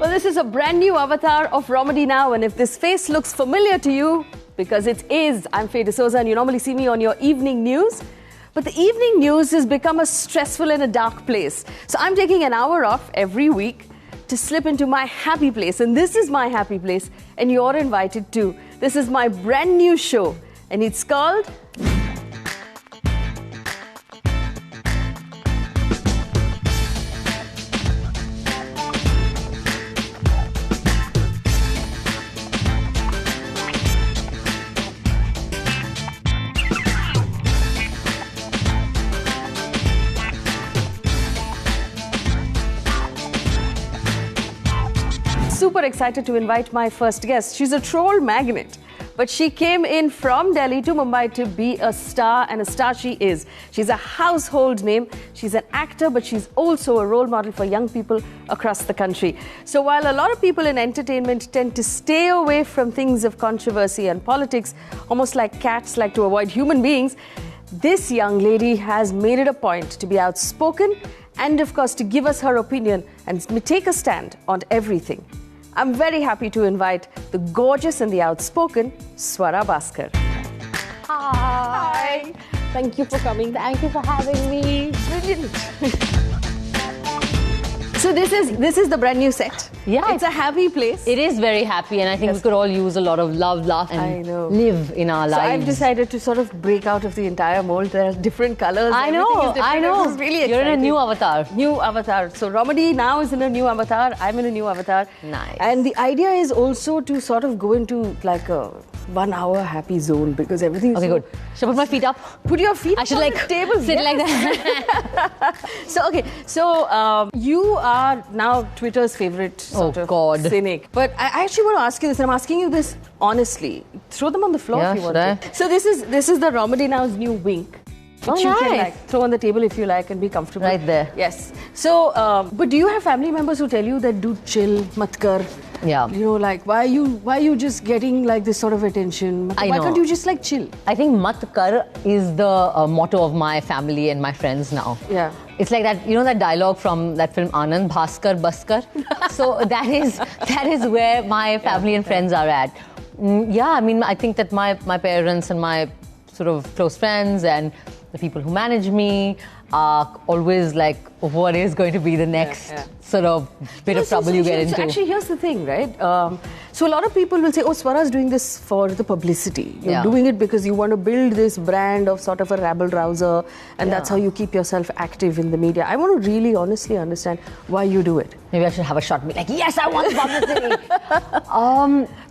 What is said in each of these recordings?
Well, this is a brand new avatar of Romedy Now, and if this face looks familiar to you, because it is, I'm Faye D'Souza, and you normally see me on your evening news. But the evening news has become a stressful and a dark place. So I'm taking an hour off every week to slip into my happy place. And this is my happy place, and you're invited too. This is my brand new show, and it's called... Super excited to invite my first guest. She's a troll magnet, but she came in from Delhi to Mumbai to be a star, and a star she is. She's a household name. She's an actor, but she's also a role model for young people across the country. So while a lot of people in entertainment tend to stay away from things of controversy and politics, almost like cats like to avoid human beings, this young lady has made it a point to be outspoken and, of course, to give us her opinion and take a stand on everything. I'm very happy to invite the gorgeous and the outspoken Swara Bhaskar. Hi. Thank you for coming. Thank you for having me. Brilliant. So this is the brand new set. Yeah. It's a happy place. It is very happy, and I think we could all use a lot of love, laugh, and live in our lives. So I've decided to sort of break out of the entire mold. There are different colors. I know. This is really exciting. You're in a new avatar. New avatar. So Romedy Now is in a new avatar. I'm in a new avatar. Nice. And the idea is also to sort of go into like a 1 hour happy zone, because everything is Okay, good. Should I put my feet up? Put your feet I should on like the table. sit like that. So you are now Twitter's favorite sort of cynic. But I actually want to ask you this, and I'm asking you this honestly. Throw them on the floor if you want to. So this is the Romedy Now's new wink. Which you can throw on the table if you like and be comfortable. Right there. Yes. So, but do you have family members who tell you that do chill, mat kar? Yeah. You know, like why are you just getting like this sort of attention? Why can't you just like chill? I think mat kar is the motto of my family and my friends now. Yeah. It's like that, you know, that dialogue from that film Anand, Bhaskar, Baskar. So that is where my family and friends are at. Yeah, I mean, I think that my parents and my sort of close friends and the people who manage me are always like, what is going to be the next sort of bit of trouble you get into? So actually, here's the thing, right? So a lot of people will say, oh, Swara's doing this for the publicity. You're doing it because you want to build this brand of sort of a rabble-rouser, and that's how you keep yourself active in the media. I want to really honestly understand why you do it. Maybe I should have a shot and be like, yes, I want the publicity.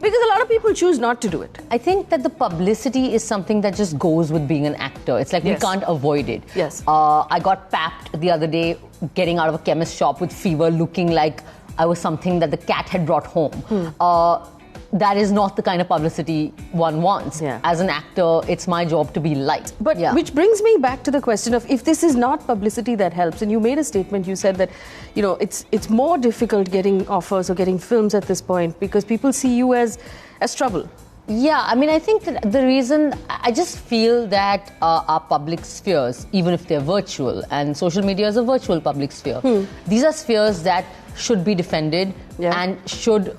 Because a lot of people choose not to do it. I think that the publicity is something that just goes with being an actor. It's like we can't avoid it. Yes. I got papped the other day getting out of a chemist shop with fever, looking like I was something that the cat had brought home. That is not the kind of publicity one wants. As an actor, it's my job to be light. But which brings me back to the question of, if this is not publicity that helps, and you made a statement, you said that, you know, it's more difficult getting offers or getting films at this point because people see you as trouble. Yeah, I mean, I think that the reason, I just feel that our public spheres, even if they're virtual, and social media is a virtual public sphere, these are spheres that should be defended and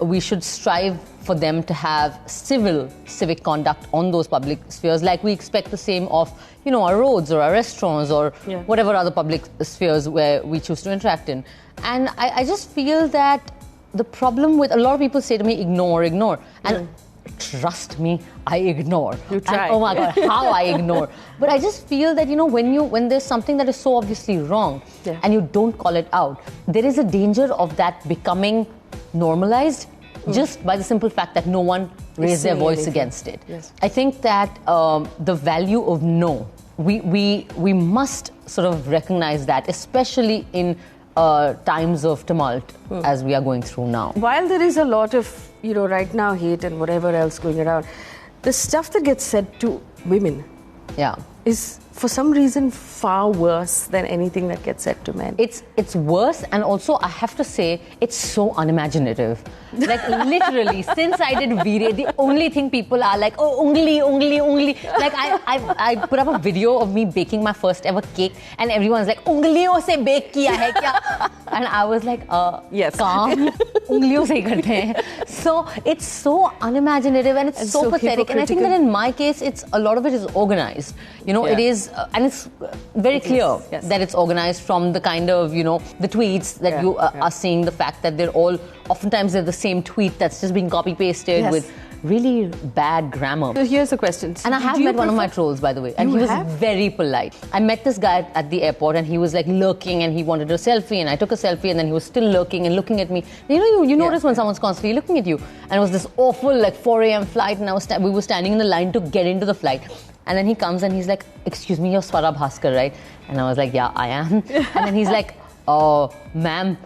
we should strive for them to have civic conduct on those public spheres, like we expect the same of, you know, our roads or our restaurants or whatever other public spheres where we choose to interact in. And I just feel that the problem with, a lot of people say to me, ignore. And trust me, I ignore. You try. And, oh my God, how I ignore. But I just feel that, you know, when there's something that is so obviously wrong and you don't call it out, there is a danger of that becoming normalized just by the simple fact that no one raised their voice against it. Yes. I think that the value of no, we must sort of recognize that, especially in times of tumult as we are going through now. While there is a lot of, you know, right now hate and whatever else going around, the stuff that gets said to women is for some reason far worse than anything that gets said to men. It's worse, and also I have to say it's so unimaginative. Like literally, since I did Veere, the only thing people are like, oh, ungli. Like I put up a video of me baking my first ever cake, and everyone's like, ungliyon se bake kiya hai kya? And I was like, yes, काम उंगलियों से ही करते हैं. So it's so unimaginative and it's so pathetic. And I think that in my case, a lot of it is organized. You know, it is, and it's very clear that it's organized from the kind of, you know, the tweets that you are seeing, the fact that oftentimes they're the same tweet that's just being copy-pasted with really bad grammar. So here's the question. And I have met one of my trolls, by the way, and he was very polite. I met this guy at the airport, and he was like lurking, and he wanted a selfie, and I took a selfie, and then he was still lurking and looking at me. You notice when someone's constantly looking at you. And it was this awful like 4 a.m. flight, and we were standing in the line to get into the flight. And then he comes and he's like, "Excuse me, you're Swara Bhaskar, right?" And I was like, "Yeah, I am." And then he's like, "Oh, ma'am,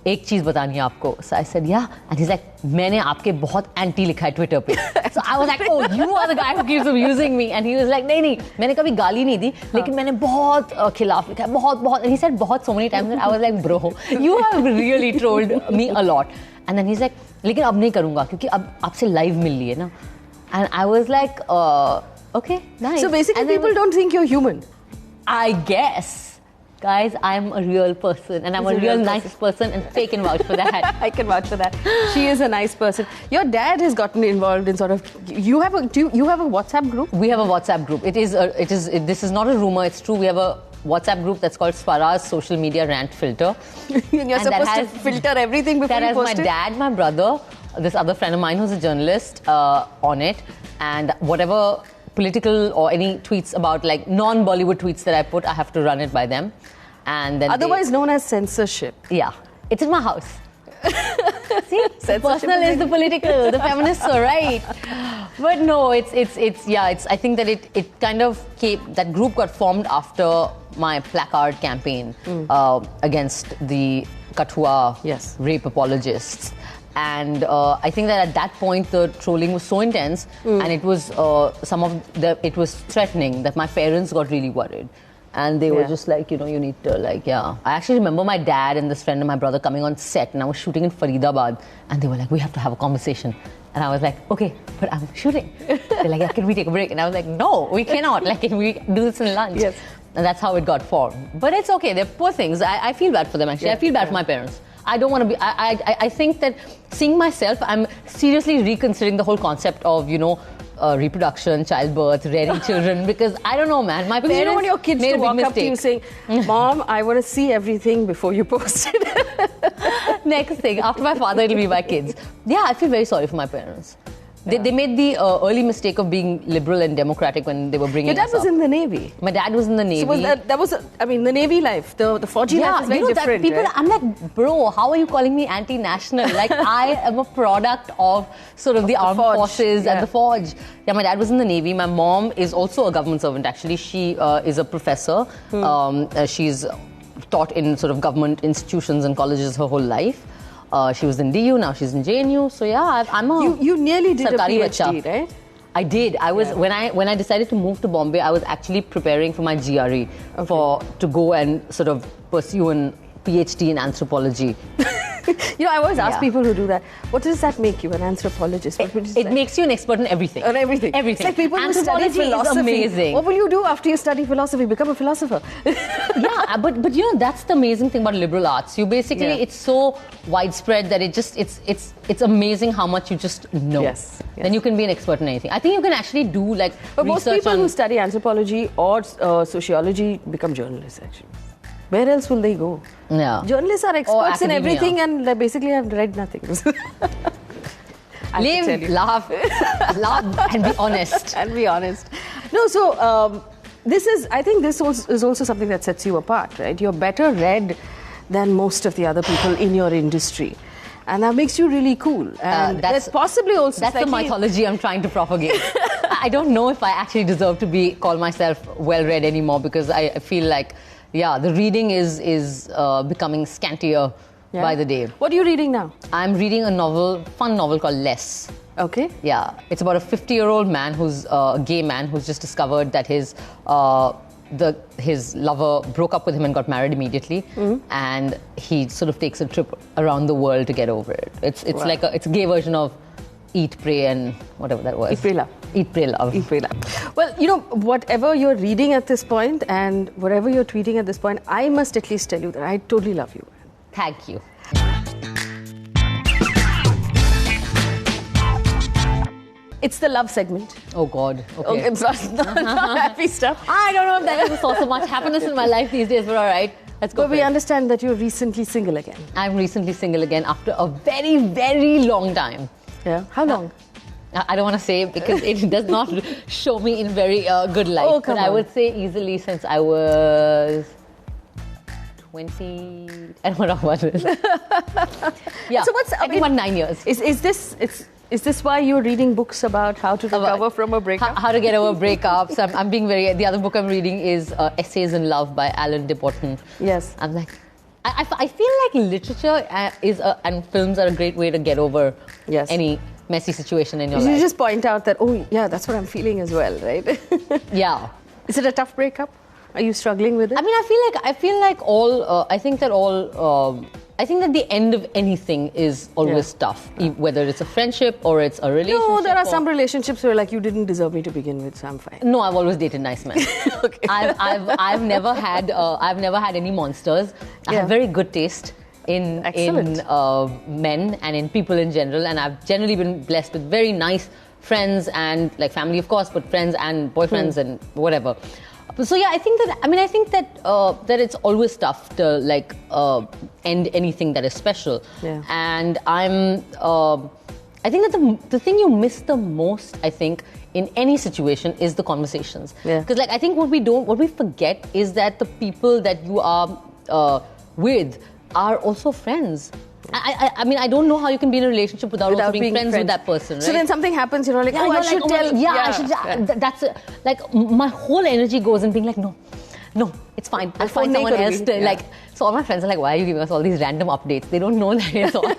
एक चीज बतानी है आपको." So I said, "Yeah." And he's like, "मैंने आपके बहुत anti लिखा है ट्विटर पे." So I was like, "Oh, you are the guy who keeps abusing me." And he was like, "नहीं, मैंने कभी गाली नहीं दी, लेकिन मैंने बहुत खिलाफ लिखा है, बहुत." And he said बहुत so many times that I was like, "Bro, you have really trolled me a lot." And then he's like, "लेकिन अब नहीं करूँगा क्योंकि अब आपसे लाइव मिल ली है ना." And I was like, "Okay, nice." So basically, people don't think you're human. I guess. Guys, I'm a real person, and I'm a real nice person, and they can vouch for that. I can vouch for that. She is a nice person. Your dad has gotten involved in sort of. You have a WhatsApp group? We have a WhatsApp group. This is not a rumor. It's true. We have a WhatsApp group that's called Swara's Social Media Rant Filter. And you're supposed to filter everything before you post it? That has my dad, my brother, this other friend of mine who's a journalist on it, and whatever political or any tweets about like non-Bollywood tweets that I put, I have to run it by them. And then otherwise known as censorship. Yeah. It's in my house. See? The personal is the political. The feminists are right. But no, I think that it kind of that group got formed after my placard campaign against the Kathua rape apologists. And I think that at that point the trolling was so intense, and it was it was threatening that my parents got really worried. And they were just like, you need to I actually remember my dad and this friend of my brother coming on set, and I was shooting in Faridabad, and they were like, "We have to have a conversation." And I was like, "Okay, but I'm shooting." They're like, "Yeah, can we take a break?" And I was like, "No, we cannot. Like, can we do this in lunch?" Yes. And that's how it got formed. But it's okay. They're poor things. I feel bad for them, actually. I feel bad for my parents. I don't want to be... I think that seeing myself, I'm seriously reconsidering the whole concept of, reproduction, childbirth, rearing children, because I don't know, man. My parents you don't want your kids made to a big walk up to you mistake. saying, "Mom, I want to see everything before you post it." Next thing, after my father, it'll be my kids. Yeah, I feel very sorry for my parents. They made the early mistake of being liberal and democratic when they were bringing us up. Your dad was in the Navy. My dad was in the Navy. So the Navy life, the Fauji life is very different. Right? I'm like, bro, how are you calling me anti-national? Like, I am a product of sort of the armed forces and the forge. Yeah, my dad was in the Navy. My mom is also a government servant, actually. She is a professor. She's taught in sort of government institutions and colleges her whole life. She was in DU, now she's in JNU. So yeah, I'm a You nearly did a PhD, bacha. Right? I did. I was when I decided to move to Bombay, I was actually preparing for my GRE to go and sort of pursue a PhD in anthropology. I always ask people who do that, what does that make you, an anthropologist? It makes you an expert in everything. On everything. Everything. It's like people who study philosophy. Is amazing. What will you do after you study philosophy? Become a philosopher. Yeah, but that's the amazing thing about liberal arts. You basically, it's so widespread that it's amazing how much you just know. Yes. Then you can be an expert in anything. I think you can actually do But most people who study anthropology or sociology become journalists, actually. Where else will they go? Yeah. Journalists are experts in everything and they basically have read nothing. Live, laugh, and be honest. And be honest. No, so I think this is also something that sets you apart, right? You're better read than most of the other people in your industry. And that makes you really cool. And that's possibly also... That's the mythology I'm trying to propagate. I don't know if I actually deserve to call myself well-read anymore, because I feel like... Yeah, the reading is becoming scantier by the day. What are you reading now? I'm reading a fun novel called Less. Okay. Yeah, it's about a 50-year-old man who's a gay man who's just discovered that his lover broke up with him and got married immediately, and he sort of takes a trip around the world to get over it. It's like it's a gay version of Eat, Pray, and whatever that was. Eat, Pray, Love. Eat, Pray, Love. Eat, Pray, Love. Well, you know, whatever you're reading at this point and whatever you're tweeting at this point, I must at least tell you that I totally love you. Thank you. It's the love segment. Oh God. Okay. It's not happy stuff. I don't know if that is so much happiness in my life these days, but all right. Let's go. But we understand that you're recently single again. I'm recently single again after a very, very long time. Yeah. How long? I don't want to say because it does not show me in very good light. Oh, come but on. I would say easily since I was 20. I don't know what it is. Yeah. So what's I think about 9 years. Is this why you're reading books about how to recover from a breakup? How to get over breakups. I'm being very. The other book I'm reading is Essays in Love by Alan de Botton. Yes. I'm like, I feel like literature and films are a great way to get over any messy situation in your life. You just point out that, oh yeah, that's what I'm feeling as well, right? Yeah. Is it a tough breakup? Are you struggling with it? I mean, I feel like all. I think that the end of anything is always tough, whether it's a friendship or it's a relationship. No, there are some relationships where like you didn't deserve me to begin with, so I'm fine. No, I've always dated nice men. Okay. I've never had any monsters. I have very good taste in men and in people in general, and I've generally been blessed with very nice friends and like family, of course, but friends and boyfriends and whatever. So yeah, I think that it's always tough to like end anything that is special. Yeah. And I think that the thing you miss the most, I think, in any situation is the conversations. Yeah. Because like I think what we forget is that the people that you are with are also friends. I mean, I don't know how you can be in a relationship without also being friends with that person, right? So then something happens, you're like, I should tell. I should. That's like my whole energy goes in being like, no, it's fine. I'll find someone else to like. So all my friends are like, why are you giving us all these random updates? They don't know that it's all.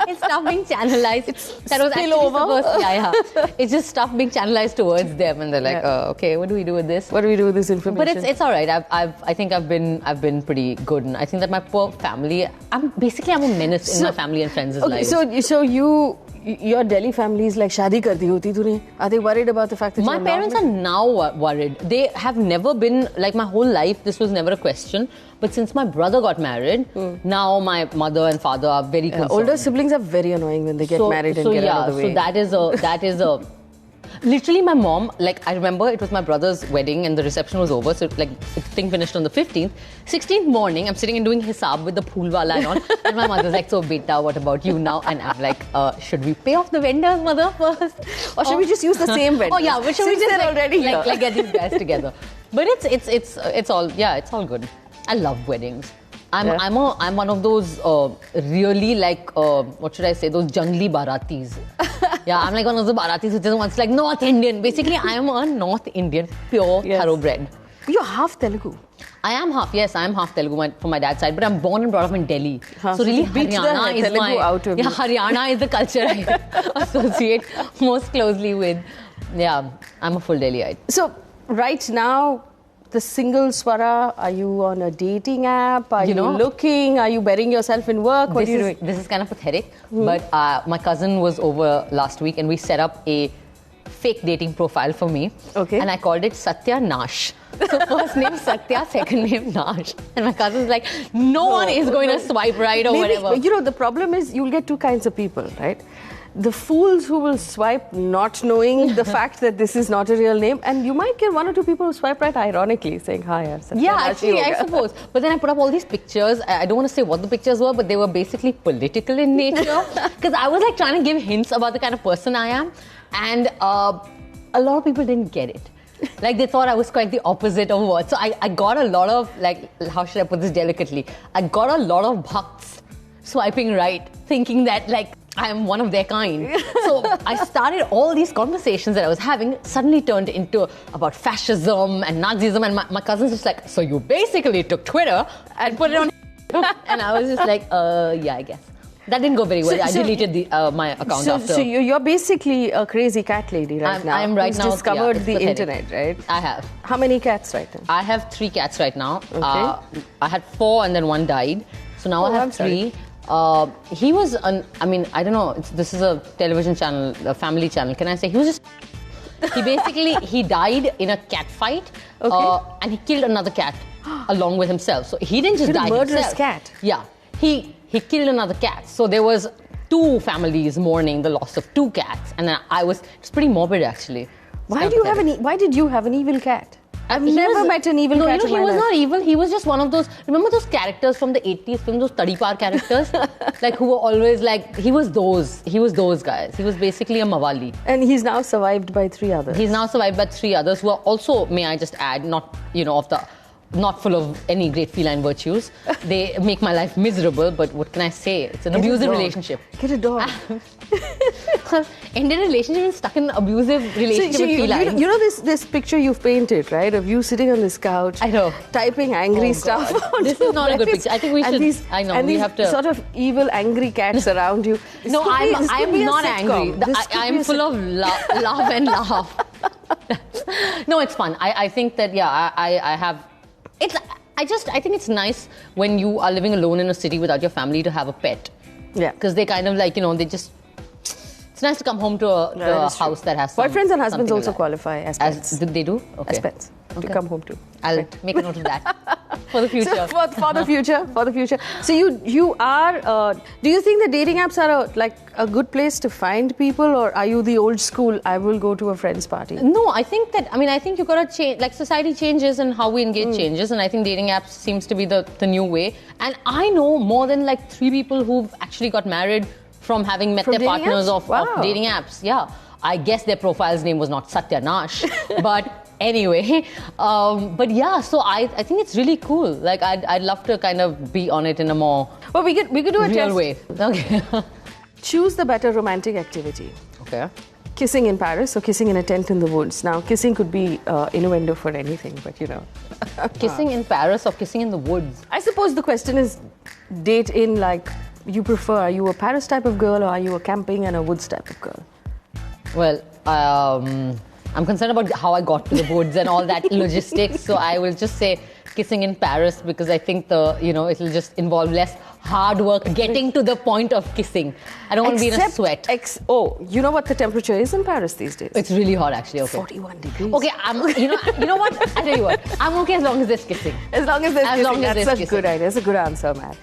It's stuff being channelized. That was actually supposed. It's just stuff being channelized towards them, and they're like, okay, what do we do with this? What do we do with this information? But it's all right. I think I've been pretty good, and I think that my poor family. I'm a menace in my family and friends' lives. So your Delhi family is like shadi kar di hoti tune. Are they worried about the fact that my parents are now worried? They have never been like my whole life. This was never a question. But since my brother got married, now my mother and father are very concerned. Older siblings are very annoying when they get married and get out of the way. So that is a. Literally, my mom, like, I remember it was my brother's wedding and the reception was over. So, like, the thing finished on the 15th. 16th morning, I'm sitting and doing hisab with the phoolwala and all. And my mother's like, so, beta, what about you now? And I'm like, should we pay off the vendors, mother, first? Or should we just use the same vendors? Oh, yeah, but should we just already like get these guys together? But it's all good. I love weddings. I'm one of those really like what should I say, those jungly Baratis. Yeah, I'm like one of those Baratis who just wants like North Indian. Basically, I am a North Indian, pure thoroughbred. You're half Telugu. I am half Telugu from my dad's side, but I'm born and brought up in Delhi. So really, Haryana is Haryana is the culture I associate most closely with. Yeah, I'm a full Delhiite. So right now, the single Swara, are you on a dating app? Are you looking? Are you burying yourself in work? What are you doing? This is kind of pathetic, but my cousin was over last week and we set up a fake dating profile for me. Okay. And I called it Satya Nash. So first name Satya, second name Nash. And my cousin's like, no one is going to swipe right or whatever. You know, the problem is you'll get two kinds of people, right? The fools who will swipe not knowing the fact that this is not a real name, and you might get one or two people who swipe right ironically saying hi. Yeah, actually, I suppose. But then I put up all these pictures. I don't want to say what the pictures were, but they were basically political in nature. Because I was like trying to give hints about the kind of person I am, and a lot of people didn't get it. Like they thought I was quite the opposite of what. So I got a lot of, like, how should I put this delicately? I got a lot of bhakts swiping right, thinking that like I am one of their kind. So I started all these conversations that I was having suddenly turned into about fascism and Nazism, and my cousin's just like, so you basically took Twitter and put it on. And I was just like, yeah, I guess. That didn't go very well. I deleted my account after. So you're basically a crazy cat lady right now. I'm right who's now. discovered the pathetic. internet, right? I have. How many cats right now? I have 3 cats right now. Okay. I had 4 and then 1 died. So now I have I'm sorry. 3. He was, I don't know, this is a television channel, a family channel. Can I say? He was just, he died in a cat fight. And he killed another cat along with himself. So he didn't just die himself. A murderous cat? Yeah. He killed another cat. So there was 2 families mourning the loss of 2 cats. And then it's pretty morbid actually. Why did you have an evil cat? I've never met an evil cat. No, he was not evil. He was just one of those. Remember those characters from the 80s films, those Tadipar characters, like who were always like. He was those guys. He was basically a Mawali. And he's now survived by 3 others. He's now survived by 3 others who are also, may I just add, not full of any great feline virtues. They make my life miserable. But what can I say? It's an abusive relationship. Get a dog. Ended a relationship and stuck in an abusive relationship with felines. You know this picture you've painted, right? Of you sitting on this couch. I know. Typing angry stuff. This is not a good picture. I think we should. We have to. Sort of evil, angry cats around you. No, I'm not angry. I'm full of love and laugh. No, it's fun. I think that I have. I think it's nice when you are living alone in a city without your family to have a pet. Yeah. Because they kind of they just. It's nice to come home to a house that has boyfriends and husbands also qualify as pets. They do? Okay. As pets. Okay. To come home to. I'll make a note of that for the future. So for the future. So you are. Do you think the dating apps are a good place to find people, or are you the old school? I will go to a friend's party. No, I think you've got to change. Like society changes and how we engage changes, and I think dating apps seems to be the new way. And I know more than 3 people who've actually got married from having met their partners of dating apps. Yeah, I guess their profile's name was not Satya Nash, but anyway, but yeah. So I think it's really cool. Like I'd love to kind of be on it in a more we could do a real test. way. Okay. Choose the better romantic activity. Okay. Kissing in Paris or kissing in a tent in the woods. Now, kissing could be innuendo for anything, but you know. Kissing in Paris or kissing in the woods? I suppose the question is date in you prefer, are you a Paris type of girl or are you a camping and a woods type of girl? Well, I'm concerned about how I got to the woods and all that logistics, so I will just say kissing in Paris because I think it'll just involve less hard work getting to the point of kissing. I don't want to be in a sweat. You know what the temperature is in Paris these days? It's really hot actually. Okay. 41 degrees. Okay, you know what? I tell you what, I'm okay as long as there's kissing. As long as there's kissing. That's a good idea. That's a good answer, man.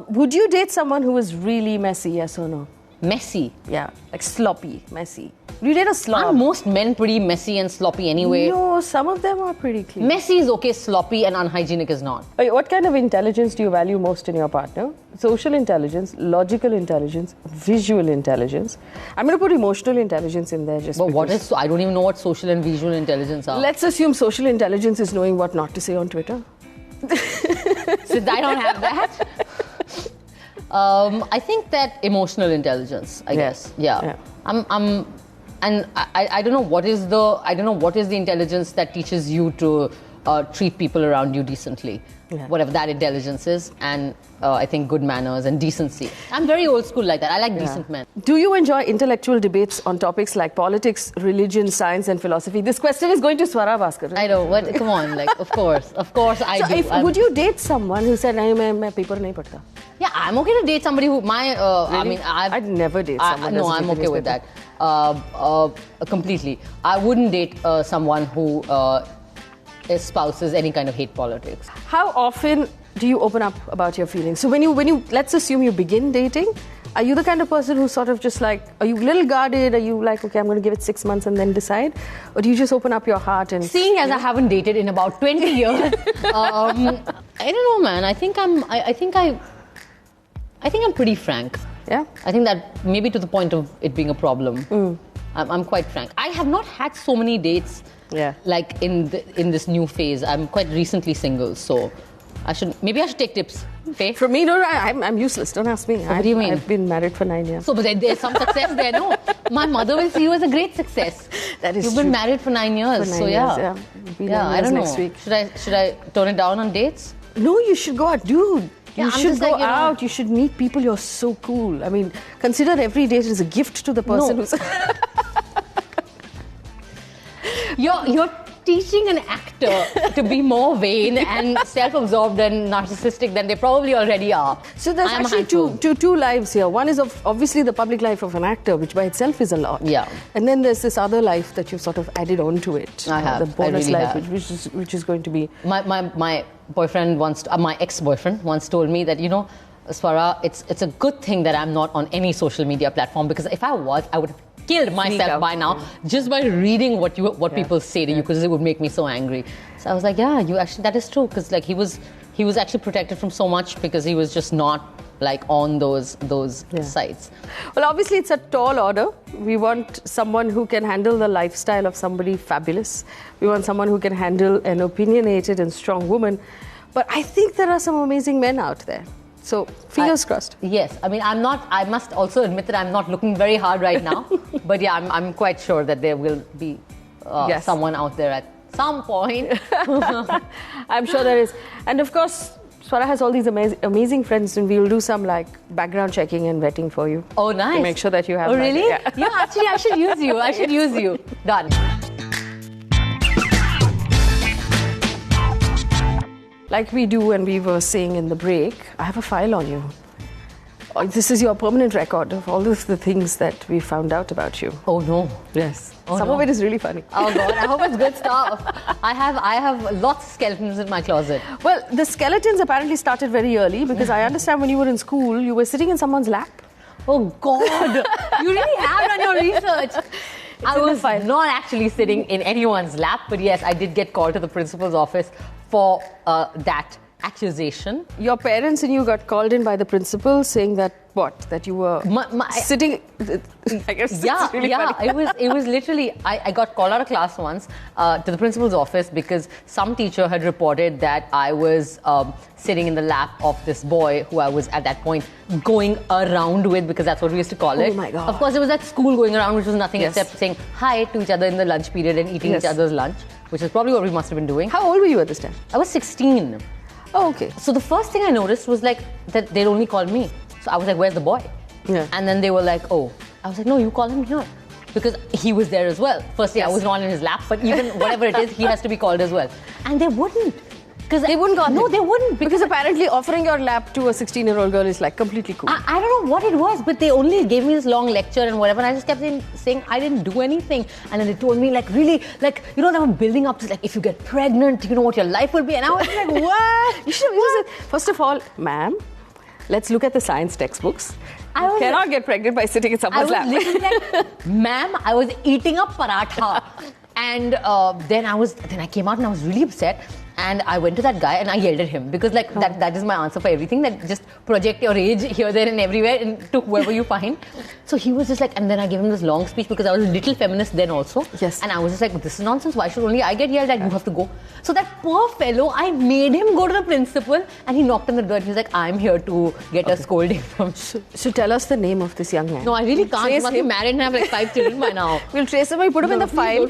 Would you date someone who is really messy, yes or no? Messy? Yeah, like sloppy, messy. Would you date a slob? Aren't most men pretty messy and sloppy anyway? No, some of them are pretty clean. Messy is okay, sloppy and unhygienic is not. What kind of intelligence do you value most in your partner? Social intelligence, logical intelligence, visual intelligence. I'm going to put emotional intelligence in there just But what is... I don't even know what social and visual intelligence are. Let's assume social intelligence is knowing what not to say on Twitter. Since I don't have that... I think that emotional intelligence, I guess. Yeah. I don't know what is the intelligence that teaches you to treat people around you decently. Yeah. Whatever that intelligence is, and I think good manners and decency. I'm very old school like that. I like decent men. Do you enjoy intellectual debates on topics like politics, religion, science, and philosophy? This question is going to Swara Bhaskar. Right? I know. What? Come on, of course I do. Would you date someone who said, "I paper nahi padhta"? Yeah, I'm okay to date somebody who really? I'd never date someone. No, I'm okay with that. Completely. I wouldn't date someone who espouses any kind of hate politics. How often do you open up about your feelings? So when you let's assume you begin dating, are you the kind of person who sort of just are you a little guarded? Are you like, okay, I'm going to give it 6 months and then decide? Or do you just open up your heart and... Seeing as I haven't dated in about 20 years, I don't know, man. I think I'm pretty frank. Yeah? I think that maybe to the point of it being a problem. I'm quite frank. I have not had so many dates like in this new phase. I'm quite recently single, so I should take tips. Okay? From me, no, I'm useless. Don't ask me. What do you mean? I've been married for 9 years. So, but there's some success there, no? My mother will see you as a great success. That is You've true. been married for 9 years, for 9 years, yeah. I don't know. Next week. Should I tone it down on dates? No, you should go out, dude. You should go out. You should meet people. You're so cool. I mean, consider every date as a gift to the person who's... You're teaching an actor to be more vain and self-absorbed and narcissistic than they probably already are. So there's actually two lives here. One is obviously the public life of an actor, which by itself is a lot. Yeah. And then there's this other life that you've sort of added on to it. I have. The bonus really life, which is going to be... My boyfriend my ex-boyfriend once told me that, Swara, it's a good thing that I'm not on any social media platform, because if I was, I would have killed myself by now just by reading what people say to you, because it would make me so angry. So I was like, yeah, that is true, because like he was actually protected from so much because he was just not like on those sites. Well, obviously it's a tall order. We want someone who can handle the lifestyle of somebody fabulous. We want someone who can handle an opinionated and strong woman. But I think there are some amazing men out there. So, fingers crossed. Yes. I mean, I must also admit that I'm not looking very hard right now. But yeah, I'm quite sure that there will be someone out there at some point. I'm sure there is. And of course, Swara has all these amazing friends, and we'll do some like background checking and vetting for you. Oh, nice. To make sure that you have... Oh, really? Yeah, actually, I should use you. I should use you. Done. Like we do when we were saying in the break, I have a file on you. This is your permanent record of all of the things that we found out about you. Oh no. Yes. Oh, Some of it is really funny. Oh God, I hope it's good stuff. I have lots of skeletons in my closet. Well, the skeletons apparently started very early, because I understand when you were in school, you were sitting in someone's lap. Oh God, you really have done your research. I was not actually sitting in anyone's lap, but yes, I did get called to the principal's office for that accusation. Your parents and you got called in by the principal saying that that you were sitting... I guess yeah, really funny. It was literally... I got called out of class once to the principal's office because some teacher had reported that I was sitting in the lap of this boy who I was at that point going around with, because that's what we used to call it. Oh my God. Of course, it was at school going around, which was nothing except saying hi to each other in the lunch period and eating each other's lunch, which is probably what we must have been doing. How old were you at this time? I was 16. Oh, okay. So the first thing I noticed was like that they'd only call me. So I was like, where's the boy? Yeah. And then they were like, oh. I was like, no, you call him here. Because he was there as well. Firstly, I was not in his lap, but even whatever it is, he has to be called as well. And they wouldn't. Because they wouldn't call him? No, they wouldn't. Because apparently offering your lap to a 16-year-old girl is like completely cool. I don't know what it was, but they only gave me this long lecture and whatever. And I just kept saying I didn't do anything. And then they told me like, really, like, they were building up to like, if you get pregnant, you know what your life will be. And I was like, what? You should have said, first of all, ma'am, let's look at the science textbooks. You cannot get pregnant by sitting in someone's lap. I was literally like, ma'am, I was eating a paratha. And then I came out and I was really upset. And I went to that guy and I yelled at him because like that is my answer for everything, that just project your rage here, there and everywhere and to whoever you find. So he was just like, and then I gave him this long speech because I was a little feminist then also. Yes. And I was just like, this is nonsense. Why should only I get yelled at? You have to go. So that poor fellow, I made him go to the principal and he knocked on the door and he was like, I'm here to get a scolding from you. So tell us the name of this young man. No, I really can't. He must be married and have like 5 children by now. We'll trace him. We put him in the file.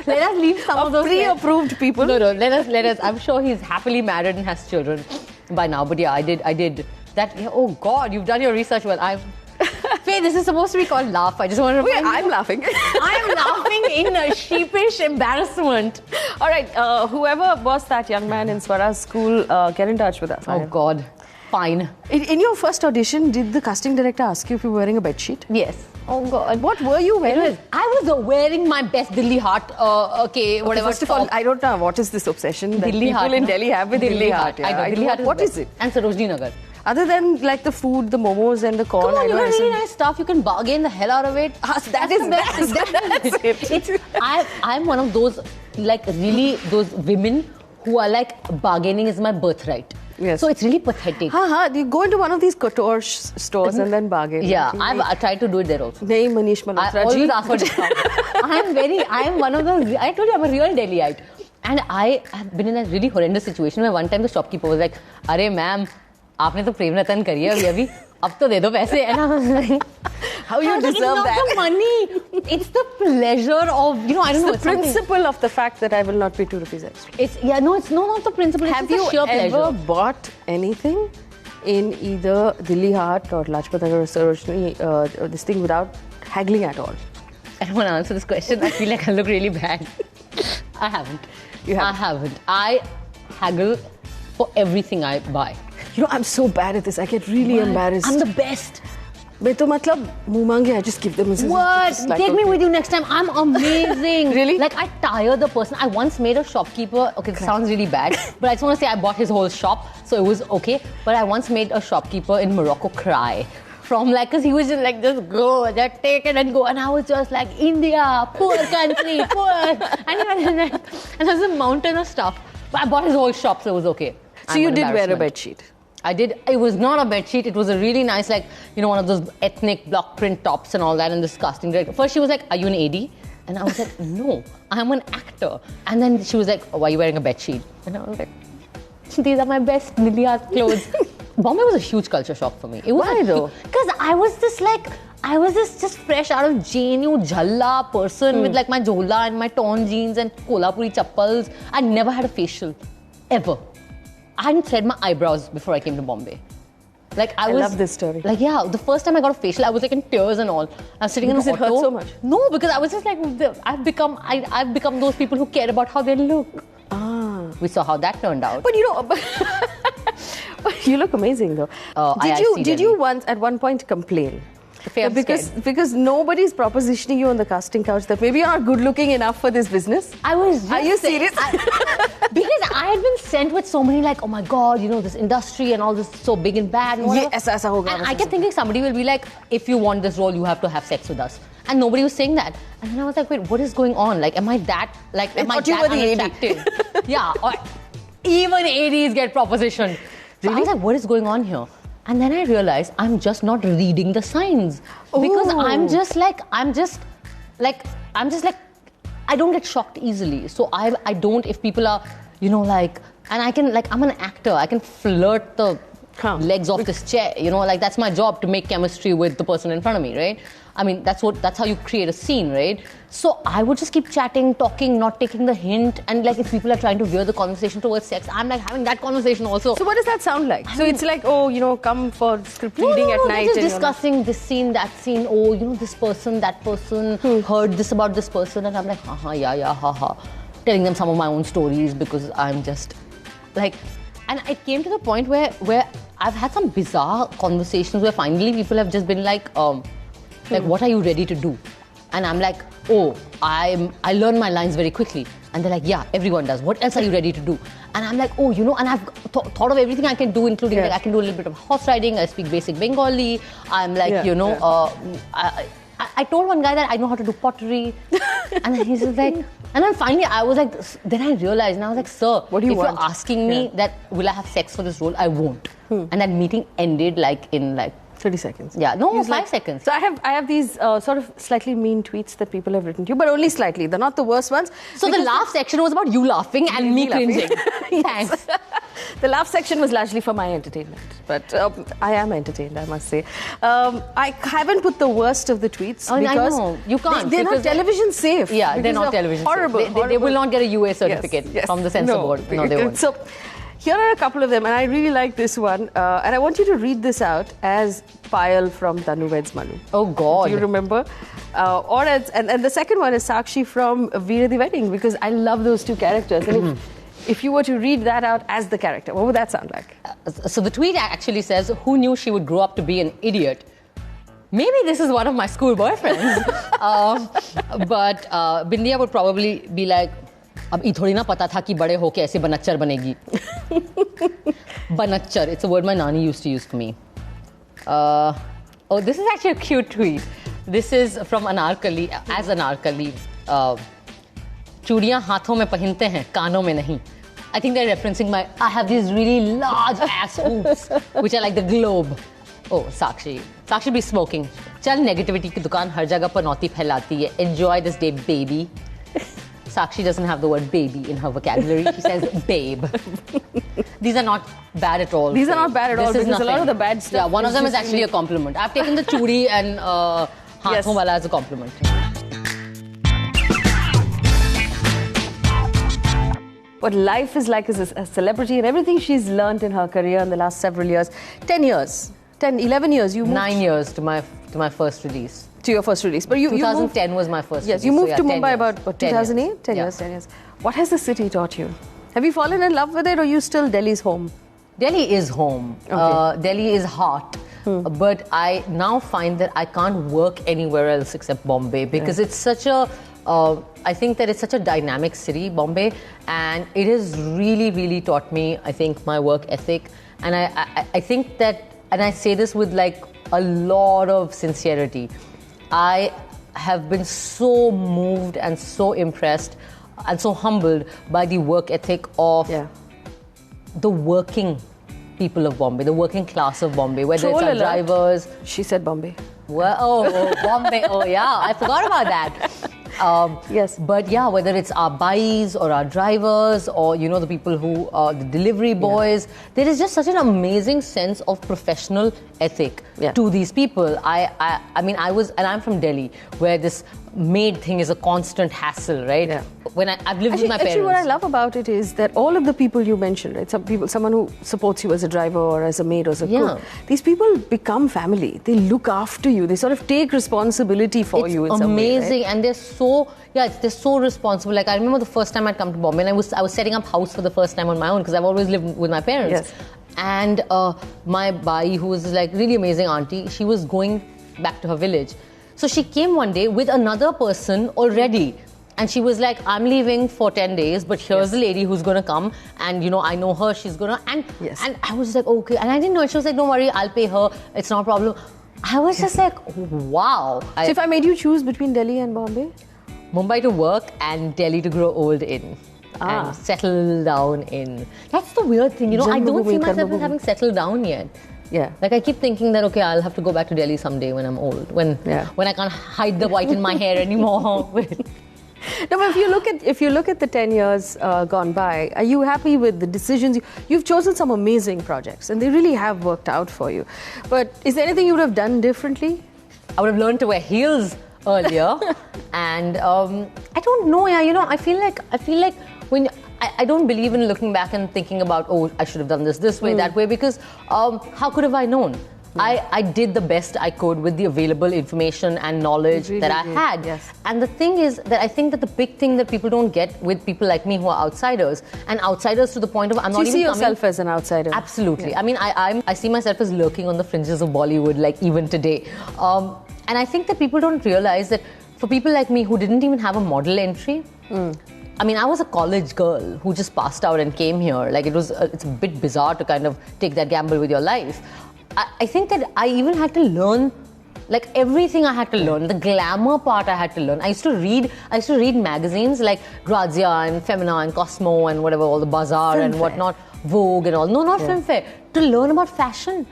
Let us leave some of those pre-approved people. No, let us. I'm sure he's happily married and has children by now. But yeah, I did that. Yeah, oh God, you've done your research well. Faye, this is supposed to be called laugh. I just want to. Wait, I'm laughing. I'm laughing in a sheepish embarrassment. All right, whoever was that young man in Swara's school, get in touch with us. Oh God, fine. In your first audition, did the casting director ask you if you were wearing a bedsheet? Yes. Oh God, what were you wearing? I was wearing my best Dilli Haat. Whatever. First of all, I don't know what is this obsession that Dilli people Haat, in Delhi have with Dilli Haat. Yeah. I know. Dilli Haat what is it? And Sarojini Nagar. Other than like the food, the momos and the corn. Come on, you got really nice stuff. You can bargain the hell out of it. That's it. I'm one of those, like really those women who are like, bargaining is my birthright. Yes. So it's really pathetic. You go into one of these couture stores and then bargain. Yeah, I tried to do it there also. Nahi Manish Malhotra. I always ask for discount. I am one of those, I told you I'm a real Delhiite. And I have been in a really horrendous situation where one time the shopkeeper was like, "Arey ma'am, आपने तो प्रेम रतन करी है अभी अब तो दे दो पैसे. And I was like, how you deserve it's not that? the money. It's the pleasure of, you know, I don't know. It's the principle of the fact that I will not pay 2 rupees extra. It's not the principle. Have it's you sheer ever pleasure. bought anything in either Delhi Haat or Lajpat Nagar or Sarojini, this thing without haggling at all? I don't want to answer this question. I feel like I look really bad. I haven't. You haven't? I haven't. I haggle for everything I buy. You know, I'm so bad at this. I get really embarrassed. I'm the best. मैं तो मतलब मुंह मांगे, I just give them. What? Take me with you next time. I'm amazing. Really? Like, I tire the person. I once made a shopkeeper. Okay, this sounds really bad, but I just want to say I bought his whole shop, so it was okay. But I once made a shopkeeper in Morocco cry. From like, because he was just like, just go, just take it and go. And I was just like, India, poor country, poor. And there's a mountain of stuff. But I bought his whole shop, so it was okay. So you did wear a bedsheet? I did. It was not a bedsheet. It was a really nice, like, you know, one of those ethnic block print tops and all that. And this casting director. First, she was like, "Are you an AD?" And I was like, "No, I'm an actor." And then she was like, "Oh, why are you wearing a bedsheet?" And I was like, "These are my best Nidiyat clothes." Bombay was a huge culture shock for me. It was Why though? Because I was this just fresh out of JNU Jhalla person with like my jhola and my torn jeans and Kolhapuri chappals. I never had a facial, ever. I hadn't threaded my eyebrows before I came to Bombay. Like I love this story. Like, yeah, the first time I got a facial, I was like in tears and all. I was sitting in an auto. Because it hurt so much? No, because I was just like, I've become those people who care about how they look. Ah. We saw how that turned out. But you know, but you look amazing though. Did you once at one point complain? Because nobody's propositioning you on the casting couch that maybe you're not good looking enough for this business. I was. Are you serious? Because I had been sent with so many like, oh my god, you know, this industry and all this is so big and bad and whatever. Aisa hoga, and I kept thinking somebody will be like, if you want this role, you have to have sex with us. And nobody was saying that. And then I was like, wait, what is going on? Like, am I that unattractive? Yeah. Or even ADs get propositioned. So I was like, what is going on here? And then I realized I'm just not reading the signs. Because I'm just like, I don't get shocked easily. So I don't, if people are, you know, like, and I can, like, I'm an actor. I can flirt the legs off this chair, you know, like that's my job, to make chemistry with the person in front of me, right? I mean, that's how you create a scene, right? So I would just keep chatting, talking, not taking the hint, and like if people are trying to veer the conversation towards sex, I'm like having that conversation also. So what does that sound like? So it's like, oh, you know, come for script reading at night. Just discussing this scene, that scene. Oh, you know, this person, that person heard this about this person, and I'm like, ha. Telling them some of my own stories because I'm just like, and it came to the point where I've had some bizarre conversations where finally people have just been like, what are you ready to do? And I'm like, oh, I learn my lines very quickly. And they're like, yeah, everyone does. What else are you ready to do? And I'm like, oh, you know, and I've thought of everything I can do, including like I can do a little bit of horse riding, I speak basic Bengali. I'm like, I told one guy that I know how to do pottery. And then he's just like, and then finally I was like, then I realized, and I was like, sir, what do you want? If you're asking me that will I have sex for this role, I won't. And that meeting ended like in like 30 seconds. Yeah, no, 5 seconds. So I have these sort of slightly mean tweets that people have written to you, but only slightly. They're not the worst ones. So the laugh section was about you laughing and me cringing. Thanks. The laugh section was largely for my entertainment, but I am entertained, I must say. I haven't put the worst of the tweets because I know. You can't. They're not television safe. Yeah, they're not television horrible, safe. They will not get a UA certificate from the censor board. No, they won't. So here are a couple of them, and I really like this one. And I want you to read this out as Payal from Tanu Weds Manu. Oh, God. Do you remember? And the second one is Sakshi from Veera the Wedding, because I love those two characters. And if you were to read that out as the character, what would that sound like? So the tweet actually says, who knew she would grow up to be an idiot? Maybe this is one of my school boyfriends. But Bindiya would probably be like, अब ये थोड़ी ना पता था कि बड़े होके ऐसे बनच्चर बनेगी. Banachar, it's a word my nani used to use for me. Oh, this is actually a cute tweet. This is from Anarkali, as Anarkali. चूड़ियां हाथों में पहनते हैं, कानों में नहीं. I think they're referencing I have these really large ass hoops, which are like the globe. Oh, Sakshi be smoking. चल negativity की दुकान हर जगह पर नौती फैलाती है. Enjoy this day, baby. Sakshi doesn't have the word baby in her vocabulary. She says babe. These are not bad at all. These are not bad at all because a lot of the bad stuff. Yeah, one of them is just actually a compliment. I've taken the chudi and haathon wala as a compliment. What life is like as a celebrity and everything she's learned in her career in the last several years. 10 years. 10, 11 years. You moved 9 years to my first release. To your first release. But 2010 was my first release. Yes, you moved to 10 Mumbai years. about what, 2008? 10 years, 10 years. What has the city taught you? Have you fallen in love with it or are you still Delhi's home? Delhi is home. Okay. Delhi is heart. But I now find that I can't work anywhere else except Bombay because it's such a... I think that it's such a dynamic city, Bombay, and it has really, really taught me, I think, my work ethic. And I think that, and I say this with like a lot of sincerity, I have been so moved and so impressed and so humbled by the work ethic of the working people of Bombay, the working class of Bombay, whether it's our drivers. She said Bombay. Well, Bombay. Oh, yeah, I forgot about that. Yes. But yeah, whether it's our bais or our drivers or, you know, the people who are the delivery boys, there is just such an amazing sense of professional ethic to these people. I mean, I'm from Delhi, where this maid thing is a constant hassle, right? Yeah. When I've lived with my parents. Actually, what I love about it is that all of the people you mentioned, right? Someone who supports you as a driver or as a maid or as a cook, these people become family. They look after you. They sort of take responsibility for you in some way. It's amazing, and they're so responsible. Like I remember the first time I'd come to Bombay, and I was setting up house for the first time on my own because I've always lived with my parents. Yes. And my bai, who was like really amazing auntie, she was going back to her village. So she came one day with another person already. And she was like, I'm leaving for 10 days, but here's the lady who's going to come. And, you know, I know her, she's going to... And I was like, okay. And I didn't know it. She was like, don't worry, I'll pay her. It's not a problem. I was just like, wow. So if I made you choose between Delhi and Bombay? Mumbai to work and Delhi to grow old in. And settle down in. That's the weird thing, you know, I don't see myself as having settled down yet. Yeah. Like I keep thinking that, okay, I'll have to go back to Delhi someday when I'm old. When I can't hide the white in my hair anymore. No, but if you look at the 10 years gone by, are you happy with the decisions? You've chosen some amazing projects and they really have worked out for you. But is there anything you would have done differently? I would have learned to wear heels earlier. And I don't know, you know, I feel like when I don't believe in looking back and thinking about, oh, I should have done this way, that way, because how could have I known? I did the best I could with the available information and knowledge that I had. Yes. And the thing is that I think that the big thing that people don't get with people like me who are outsiders, and outsiders to the point of I'm not even you see yourself as an outsider? Absolutely. Yeah. I mean, I see myself as lurking on the fringes of Bollywood, like even today. And I think that people don't realize that for people like me who didn't even have a model entry, I mean, I was a college girl who just passed out and came here. Like it's a bit bizarre to kind of take that gamble with your life. I think that I even had to learn, like everything I had to learn, the glamour part I had to learn. I used to read magazines like Grazia and Femina and Cosmo and whatever, all the Bazaar and whatnot, Vogue and all. No, not Filmfare. To learn about fashion.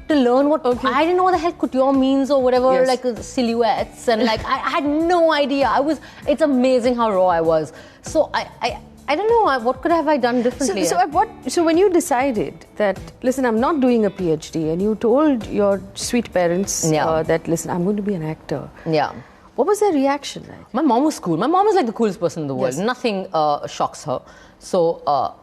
To learn what I didn't know what the hell couture means or whatever, like silhouettes and like I had no idea. It's amazing how raw I was. So I don't know, what could have I done differently? So when you decided that, listen, I'm not doing a PhD, and you told your sweet parents that, listen, I'm going to be an actor. Yeah. What was their reaction like? My mom was cool. My mom is like the coolest person in the world. Yes. Nothing shocks her. So,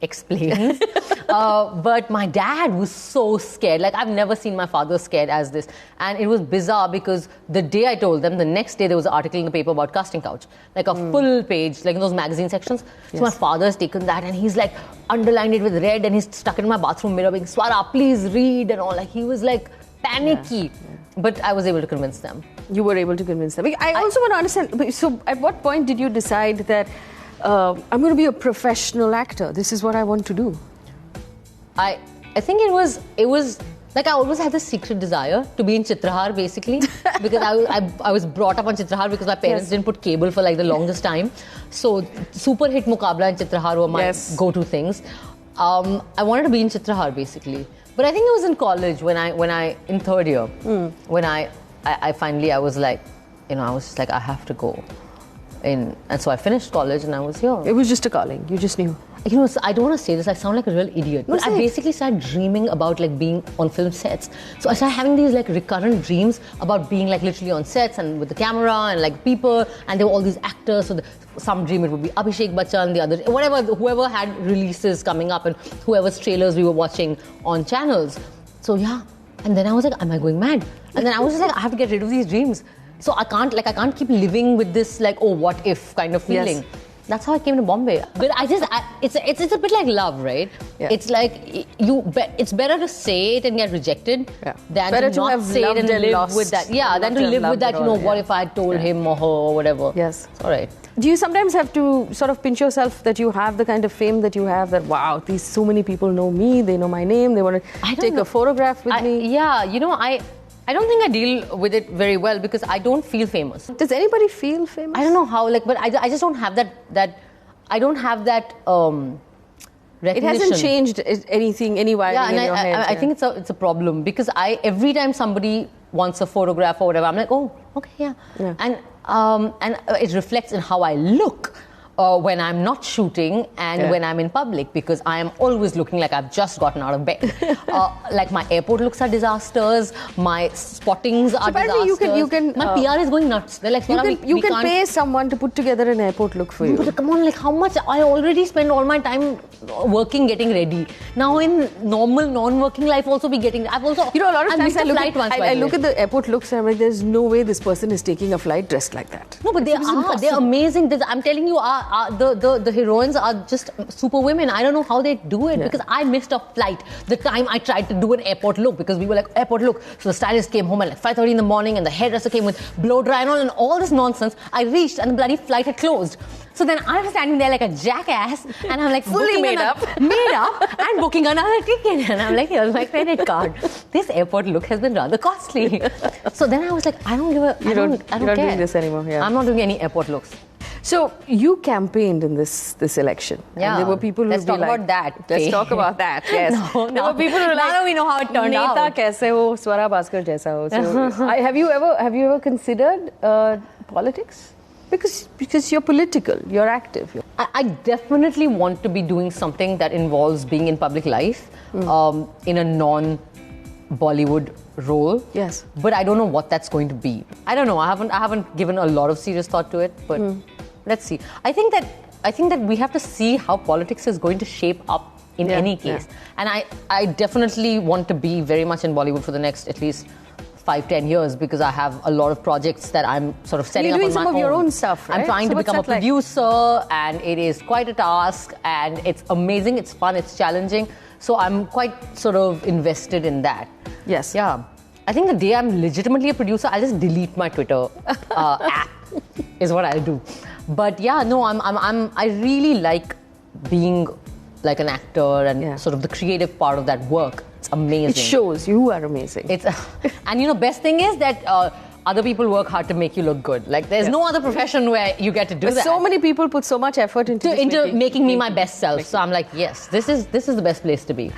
explains. But my dad was so scared. Like, I've never seen my father scared as this. And it was bizarre because the day I told them, the next day there was an article in the paper about Casting Couch. Like a full page, like in those magazine sections. So my father has taken that and he's like underlined it with red and he's stuck it in my bathroom mirror being, Swara, please read and all. Like, he was like panicky. But I was able to convince them. You were able to convince them. I also want to understand, so at what point did you decide that I'm going to be a professional actor. This is what I want to do. I think it was like I always had this secret desire to be in Chitrahar basically because I was brought up on Chitrahar because my parents didn't put cable for like the longest time. So super hit Muqabla and Chitrahar were my go-to things. I wanted to be in Chitrahar basically, but I think it was in college when I in third year when I finally I was like, you know, I was just like I have to go. And so I finished college and I was here. It was just a calling. You just knew. You know, I don't want to say this, I sound like a real idiot, but I basically started dreaming about like being on film sets. So I started having these like recurrent dreams about being like literally on sets and with the camera and like people, and there were all these actors. So some dream it would be Abhishek Bachchan, the other, whoever had releases coming up and whoever's trailers we were watching on channels. So yeah, and then I was like, am I going mad? And then I was just like, I have to get rid of these dreams. So I can't keep living with this like, oh, what if kind of feeling. Yes. That's how I came to Bombay. But it's a bit like love, right? Yeah. It's like it's better to say it and get rejected than better to not have say it and live lost, with that. Yeah, than to live with that. You know, what if I had told him or her or whatever? Yes, it's all right. Do you sometimes have to sort of pinch yourself that you have the kind of fame that you have? That wow, so many people know me. They know my name. They want to take a photograph with me. Yeah, you know, I don't think I deal with it very well because I don't feel famous. Does anybody feel famous? I don't know how, like, but I just don't have that I don't have that recognition. It hasn't changed anything, any wiring in your head. I think it's a problem because every time somebody wants a photograph or whatever, I'm like, oh, okay, yeah. And it reflects in how I look. When I'm not shooting and when I'm in public, because I am always looking like I've just gotten out of bed. Like my airport looks are disasters, my spottings are disasters. You can, my PR is going nuts. They're like, you can pay someone to put together an airport look for you. But come on, like how much? I already spend all my time working, getting ready. Now in normal, non-working life also be getting. I've also, you know, a lot of times I look at the airport looks and I'm like, there's no way this person is taking a flight dressed like that. No, but they're amazing. I'm telling you, the heroines are just super women. I don't know how they do it because I missed a flight the time I tried to do an airport look because we were like, airport look. So the stylist came home at like 5:30 in the morning and the hairdresser came with blow dry and all this nonsense. I reached and the bloody flight had closed. So then I was standing there like a jackass and I'm like fully made up and booking another ticket. And I'm like, here's my credit card. This airport look has been rather costly. So then I was like, I don't You're not care. doing this anymore. Yeah. I'm not doing any airport looks. So you campaigned in this election. Yeah. And there were people who Let's talk about that. Let's talk about that. Yes. There were people who were like, now we know how it turned out. Neta kaise ho, Swara Bhaskar jaisa ho. So, have you ever considered politics? Because you're political, you're active. I definitely want to be doing something that involves being in public life in a non-Bollywood role. Yes. But I don't know what that's going to be. I don't know. I haven't given a lot of serious thought to it, but let's see. I think that we have to see how politics is going to shape up in any case. And I definitely want to be very much in Bollywood for the next at least 5-10 years because I have a lot of projects that I'm sort of setting up on my own. You're doing some of your own stuff, right? I'm trying to become a producer and it is quite a task and it's amazing, it's fun, it's challenging. So I'm quite sort of invested in that. Yes. Yeah. I think the day I'm legitimately a producer, I'll just delete my Twitter app is what I'll do. But yeah, no, I really like being like an actor and sort of the creative part of that work. It's amazing. It shows you are amazing. And you know, best thing is that other people work hard to make you look good. Like there's no other profession where you get to do that. So many people put so much effort into making me my best self. So I'm like, yes, this is the best place to be.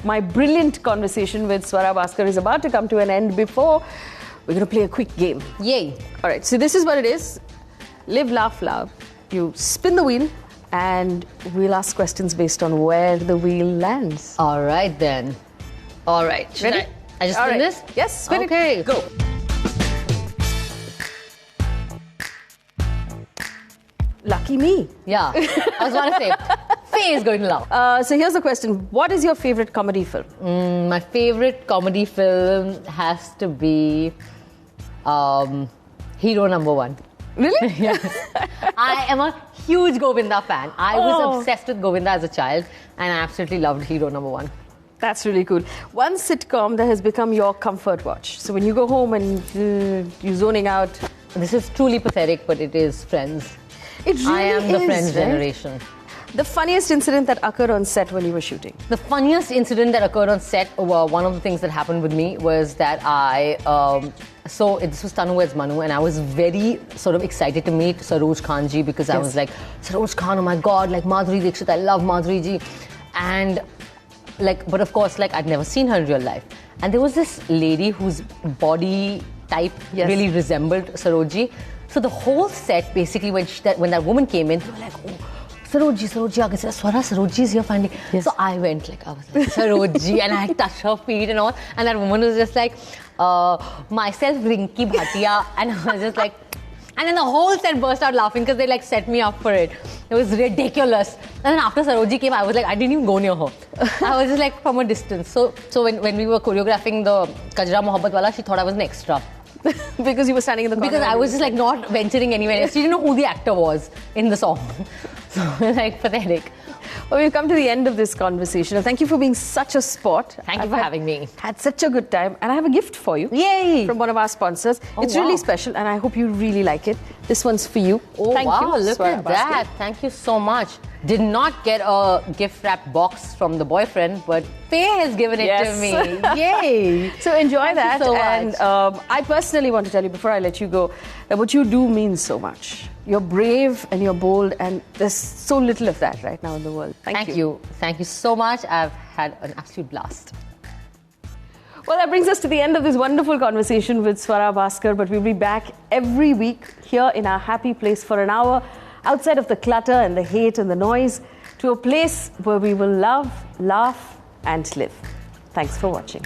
My brilliant conversation with Swara Bhaskar is about to come to an end. Before, we're going to play a quick game. Yay. All right, so this is what it is. Live, laugh, love. You spin the wheel and we'll ask questions based on where the wheel lands. All right, then. All right. Ready? I just spin this? Yes, spin it. Okay. Go. Lucky me. Yeah. I was going to say, Faye is going to love. So here's the question. What is your favorite comedy film? My favorite comedy film has to be Hero Number One. Really? Yes. I am a huge Govinda fan. I was obsessed with Govinda as a child and I absolutely loved Hero Number One. That's really cool. One sitcom that has become your comfort watch. So when you go home and you're zoning out. This is truly pathetic, but it is Friends. It really I am the Friends right? generation. The funniest incident that occurred on set when you were shooting? The funniest incident that occurred on set, one of the things that happened with me was that so this was Tanu Weds Manu and I was very sort of excited to meet Saroj Khan ji because I was like, Saroj Khan, oh my God, like Madhuri Dixit, I love Madhuri ji. And but of course, like, I'd never seen her in real life. And there was this lady whose body type really resembled Saroji. So the whole set, basically, when that woman came in, they were like, oh, Saroji, I said, Swara, Saroji is here finally. Yes. So I went, like, I was like, Saroji, and I touched her feet and all. And that woman was just like, myself, Rinki Bhatia. And I was just like, and then the whole set burst out laughing because they, like, set me up for it. It was ridiculous. And then after Saroji came, I was like, I didn't even go near her. I was just, like, from a distance. So when we were choreographing the Kajra Mohabbat Wala, she thought I was an extra. Because you were standing in the corner? Because I was just, like, not venturing anywhere else. She didn't know who the actor was in the song. So, like, pathetic. Well, we've come to the end of this conversation. Thank you for being such a sport. Thank you for having me. Had such a good time. And I have a gift for you. Yay! From one of our sponsors. It's really special and I hope you really like it. This one's for you. Oh, Thank you. Look at that. Thank you so much. Did not get a gift wrap box from the boyfriend, but Faye has given it to me. Yay! So enjoy that. So and I personally want to tell you before I let you go that what you do means so much. You're brave and you're bold, and there's so little of that right now in the world. Thank you. Thank you so much. I've had an absolute blast. Well, that brings us to the end of this wonderful conversation with Swara Bhaskar, but we'll be back every week here in our happy place for an hour, outside of the clutter and the hate and the noise, to a place where we will love, laugh and live. Thanks for watching.